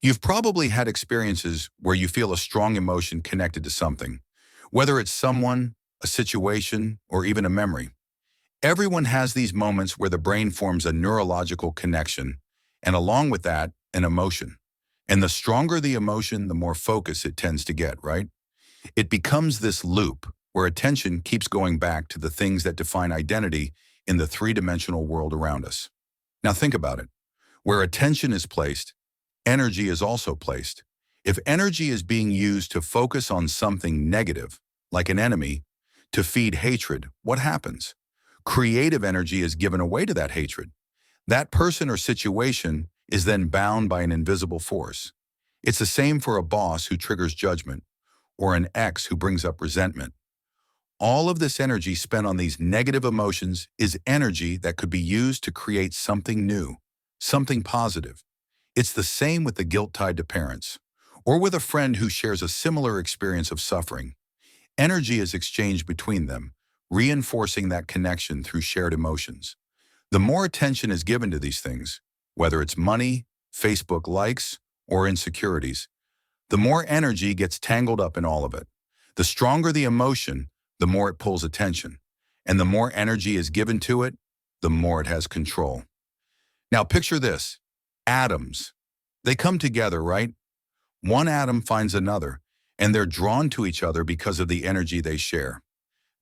You've probably had experiences where you feel a strong emotion connected to something, whether it's someone, a situation, or even a memory. Everyone has these moments where the brain forms a neurological connection, and along with that, an emotion. And the stronger the emotion, the more focus it tends to get, right? It becomes this loop where attention keeps going back to the things that define identity in the three-dimensional world around us. Now think about it. Where attention is placed, energy is also placed. If energy is being used to focus on something negative, like an enemy, to feed hatred, what happens? Creative energy is given away to that hatred. That person or situation is then bound by an invisible force. It's the same for a boss who triggers judgment, or an ex who brings up resentment. All of this energy spent on these negative emotions is energy that could be used to create something new, something positive. It's the same with the guilt tied to parents, or with a friend who shares a similar experience of suffering. Energy is exchanged between them, reinforcing that connection through shared emotions. The more attention is given to these things, whether it's money, Facebook likes, or insecurities, the more energy gets tangled up in all of it. The stronger the emotion, the more it pulls attention. And the more energy is given to it, the more it has control. Now picture this. Atoms. They come together, right? One atom finds another, and they're drawn to each other because of the energy they share.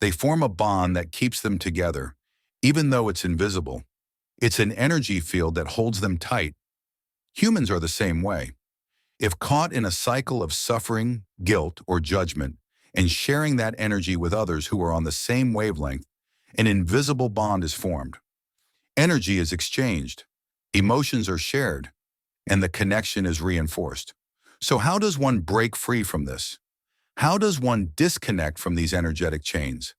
They form a bond that keeps them together, even though it's invisible. It's an energy field that holds them tight. Humans are the same way. If caught in a cycle of suffering, guilt, or judgment, and sharing that energy with others who are on the same wavelength, an invisible bond is formed. Energy is exchanged, emotions are shared, and the connection is reinforced. So how does one break free from this? How does one disconnect from these energetic chains?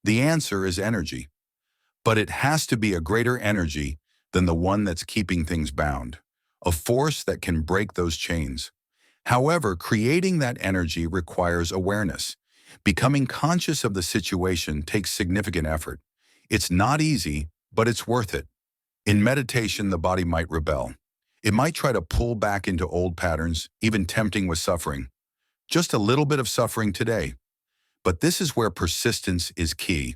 The answer is energy. But it has to be a greater energy than the one that's keeping things bound, a force that can break those chains. However, creating that energy requires awareness. Becoming conscious of the situation takes significant effort. It's not easy, but it's worth it. In meditation, the body might rebel. It might try to pull back into old patterns, even tempting with suffering. Just a little bit of suffering today. But this is where persistence is key.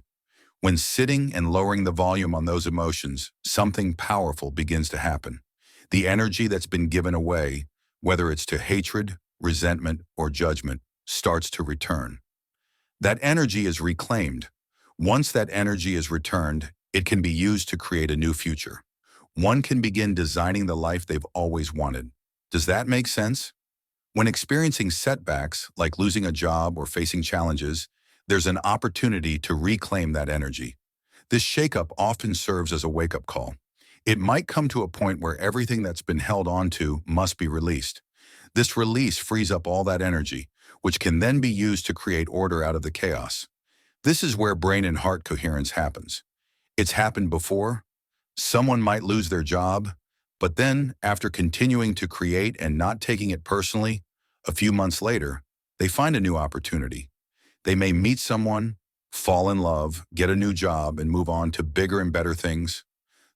When sitting and lowering the volume on those emotions, something powerful begins to happen. The energy that's been given away, whether it's to hatred, resentment, or judgment, starts to return. That energy is reclaimed. Once that energy is returned, it can be used to create a new future. One can begin designing the life they've always wanted. Does that make sense? When experiencing setbacks, like losing a job or facing challenges, there's an opportunity to reclaim that energy. This shakeup often serves as a wake-up call. It might come to a point where everything that's been held onto must be released. This release frees up all that energy, which can then be used to create order out of the chaos. This is where brain and heart coherence happens. It's happened before. Someone might lose their job, but then, after continuing to create and not taking it personally, a few months later, they find a new opportunity. They may meet someone, fall in love, get a new job, and move on to bigger and better things.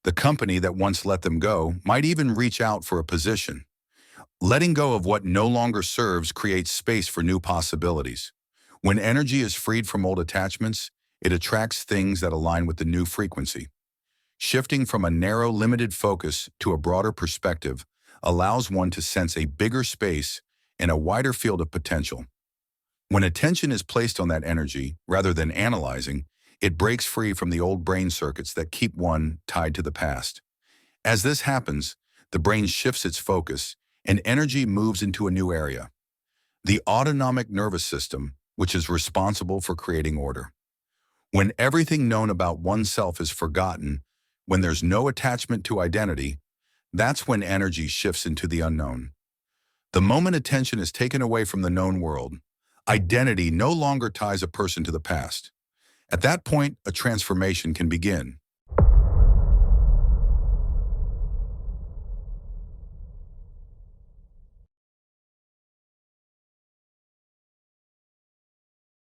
The company that once let them go might even reach out for a position. Letting go of what no longer serves creates space for new possibilities. When energy is freed from old attachments, it attracts things that align with the new frequency. Shifting from a narrow, limited focus to a broader perspective allows one to sense a bigger space and a wider field of potential. When attention is placed on that energy, rather than analyzing, it breaks free from the old brain circuits that keep one tied to the past. As this happens, the brain shifts its focus and energy moves into a new area. The autonomic nervous system, which is responsible for creating order. When everything known about oneself is forgotten, when there's no attachment to identity, that's when energy shifts into the unknown. The moment attention is taken away from the known world, identity no longer ties a person to the past. At that point, a transformation can begin.